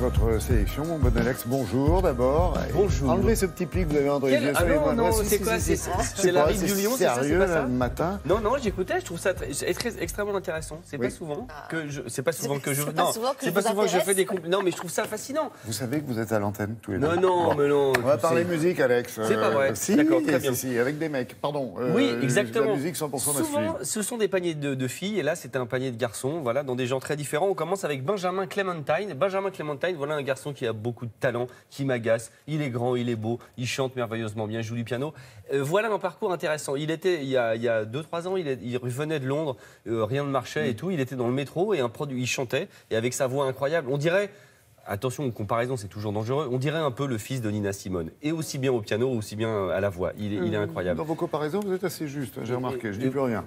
votre sélection, mon bon Alex. Bonjour d'abord. Bonjour. Enlevez ce petit pli que vous avez entre les yeux. Ah non, c'est quoi? C'est la rive du lion, c'est ça? Sérieux, C'est pas ça le matin? Non, j'écoutais, je trouve ça extrêmement intéressant. C'est pas souvent que je... C'est pas souvent que je... Non, c'est pas souvent que je fais des compliments. Non, mais je trouve ça fascinant. Vous savez que vous êtes à l'antenne tous les deux? Non, mais non. On va parler musique, Alex. C'est pas vrai. Si, d'accord, très bien. Si, avec des mecs, pardon. Oui, exactement. La musique 100% masculine. Souvent, ce sont des paniers de filles, et là, c'était un panier de garçons, voilà, dans des genres très différents. On commence avec Benjamin Clementine. Benjamin Clementine, voilà un garçon qui a beaucoup de talent, qui m'agace. Il est grand, il est beau, il chante merveilleusement bien, il joue du piano. Voilà un parcours intéressant. Il était, il y a 2-3 ans, il venait de Londres, rien ne marchait et tout. Il était dans le métro et il chantait, et avec sa voix incroyable, on dirait... Attention, une comparaison, c'est toujours dangereux. On dirait un peu le fils de Nina Simone. Et aussi bien au piano, aussi bien à la voix. Il est incroyable. Dans vos comparaisons, vous êtes assez juste, j'ai remarqué. Je dis plus rien.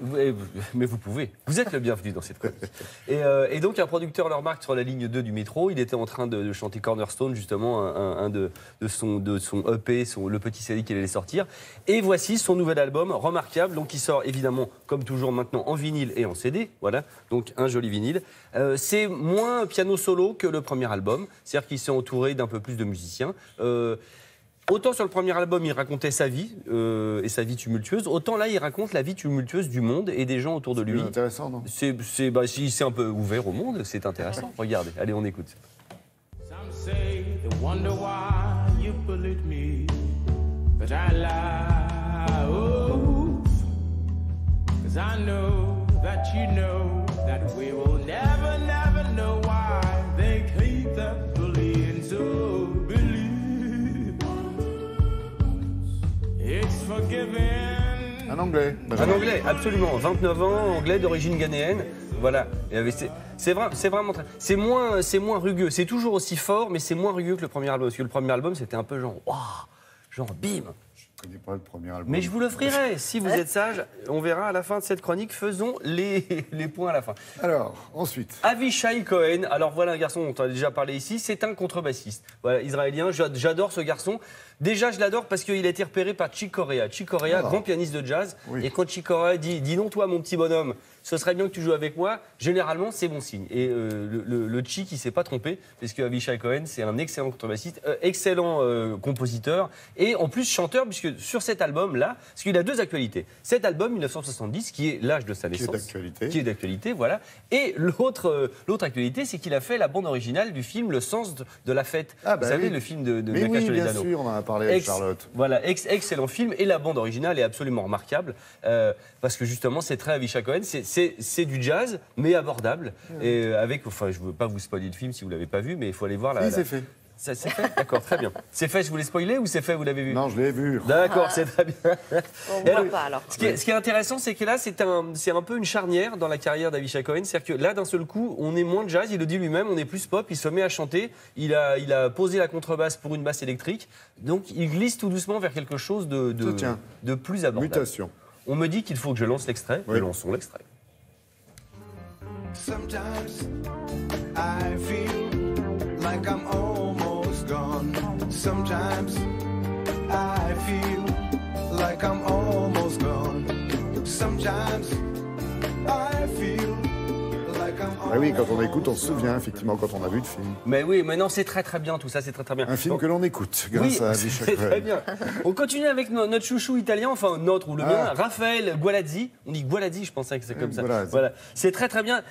Mais vous pouvez. Vous êtes le bienvenu dans cette chronique. Et donc, un producteur le remarque sur la ligne 2 du métro. Il était en train de chanter Cornerstone, justement, un de son EP, le petit CD qu'il allait sortir. Et voici son nouvel album, remarquable. Donc, il sort évidemment, comme toujours maintenant, en vinyle et en CD. Voilà, donc un joli vinyle. C'est moins piano solo que le premier album. C'est-à-dire qu'il s'est entouré d'un peu plus de musiciens. Autant sur le premier album, il racontait sa vie et sa vie tumultueuse, autant là, il raconte la vie tumultueuse du monde et des gens autour de lui. C'est intéressant, non? Il s'est un peu ouvert au monde, c'est intéressant. Regardez, allez, on écoute. Some say they wonder why you bullied me, but I lie. Oh, 'cause I know that you know that we will never, never know why they keep that bullying so believe. It's forgiven. Un anglais. Un anglais, absolument. 29 ans, anglais d'origine ghanéenne. Voilà. C'est vraiment très... C'est moins rugueux. C'est toujours aussi fort, mais c'est moins rugueux que le premier album. Parce que le premier album, c'était un peu genre... Waouh, genre bim. Je ne connais pas le premier album. Mais je vous l'offrirai. Si vous êtes sage, on verra à la fin de cette chronique. Faisons les points à la fin. Alors, ensuite. Avishai Cohen. Alors voilà un garçon dont on a déjà parlé ici. C'est un contrebassiste. Voilà, israélien. J'adore ce garçon. Déjà, je l'adore parce qu'il a été repéré par Chick Corea. Chick Corea, grand pianiste de jazz. Oui. Et quand Chick Corea dit « Dis donc, toi, mon petit bonhomme, ce serait bien que tu joues avec moi », généralement, c'est bon signe. Et le Chick, il ne s'est pas trompé, puisque Avishai Cohen, c'est un excellent contrebassiste, excellent compositeur, et en plus chanteur, puisque sur cet album-là, parce qu'il a deux actualités. Cet album, 1970, qui est l'âge de sa naissance. Qui est d'actualité, voilà. Et l'autre actualité, c'est qu'il a fait la bande originale du film Le sens de la fête. Vous savez, le film de Nakash Toledano. Bien sûr, on en a parlé avec Charlotte. Voilà, excellent film, et la bande originale est absolument remarquable, parce que justement, c'est très Avishai Cohen, c'est du jazz, mais abordable, et avec, enfin, je ne veux pas vous spoiler le film si vous ne l'avez pas vu, mais il faut aller voir Si, c'est fait. Ça c'est fait? D'accord, très bien. C'est fait, je voulais spoiler ou c'est fait, vous l'avez vu? Non, je l'ai vu. D'accord, c'est très bien. On ne voit pas alors. Ce qui est intéressant, c'est que là, c'est un peu une charnière dans la carrière d'Avishai Cohen. C'est-à-dire que là, d'un seul coup, on est moins de jazz, il le dit lui-même, on est plus pop, il se met à chanter, il a posé la contrebasse pour une basse électrique, donc il glisse tout doucement vers quelque chose de plus abordable. Mutation. On me dit qu'il faut que je lance l'extrait, oui. Lançons l'extrait. Sometimes I feel like I'm almost gone. Sometimes I feel like I'm almost gone. Sometimes I feel like I'm almost gone. Oui, quand on écoute, on se souvient effectivement quand on a vu le film. Mais oui, mais non, c'est très très bien tout ça, c'est très très bien. Un film que l'on écoute grâce à Avishai Cohen. C'est très bien. On continue avec notre chouchou italien, enfin notre ou le mien, Raphaël Gualazzi. On dit Gualazzi, je pensais que c'est comme ça. Voilà, c'est très très bien.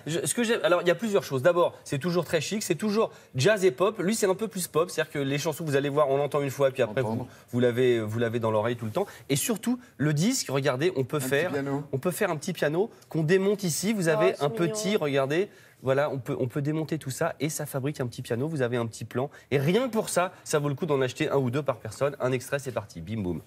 Alors il y a plusieurs choses. D'abord, c'est toujours très chic, c'est toujours jazz et pop. Lui, c'est un peu plus pop, c'est-à-dire que les chansons, vous allez voir, on l'entend une fois, puis après vous l'avez dans l'oreille tout le temps. Et surtout, le disque, regardez, on peut faire un petit piano qu'on démonte ici. Vous avez un petit, regardez. Voilà, on peut démonter tout ça et ça fabrique un petit piano, vous avez un petit plan. Et rien que pour ça, ça vaut le coup d'en acheter un ou deux par personne. Un extrait, c'est parti, bim boum.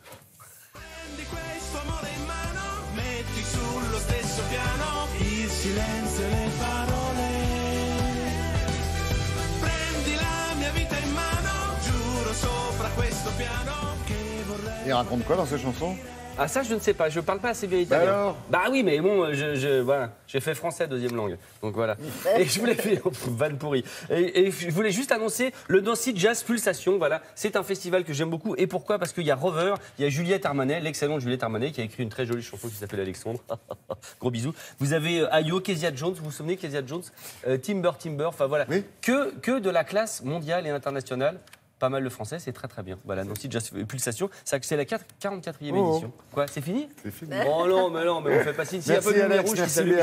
Il raconte quoi dans ces chansons? Ah ça je ne sais pas, je parle pas assez bien italien. Bah alors Bah oui mais bon, voilà, j'ai fait français deuxième langue, donc voilà. Et je voulais faire vanne pourrie. Et je voulais juste annoncer le Nancy Jazz Pulsation, voilà, c'est un festival que j'aime beaucoup. Et pourquoi? Parce qu'il y a Rover, il y a Juliette Armanet, l'excellente Juliette Armanet, qui a écrit une très jolie chanson qui s'appelle Alexandre. Gros bisous. Vous avez Ayo, Kezia Jones, vous vous souvenez Kezia Jones, Timber, enfin voilà, Oui. que de la classe mondiale et internationale. Pas mal le français, c'est très très bien. Voilà, Nancy Jazz Pulsation, c'est la 44e édition. Quoi, c'est fini? C'est fini. Oh non, mais on fait pas signe. S'il y a pas de lumière rouge qui s'allume.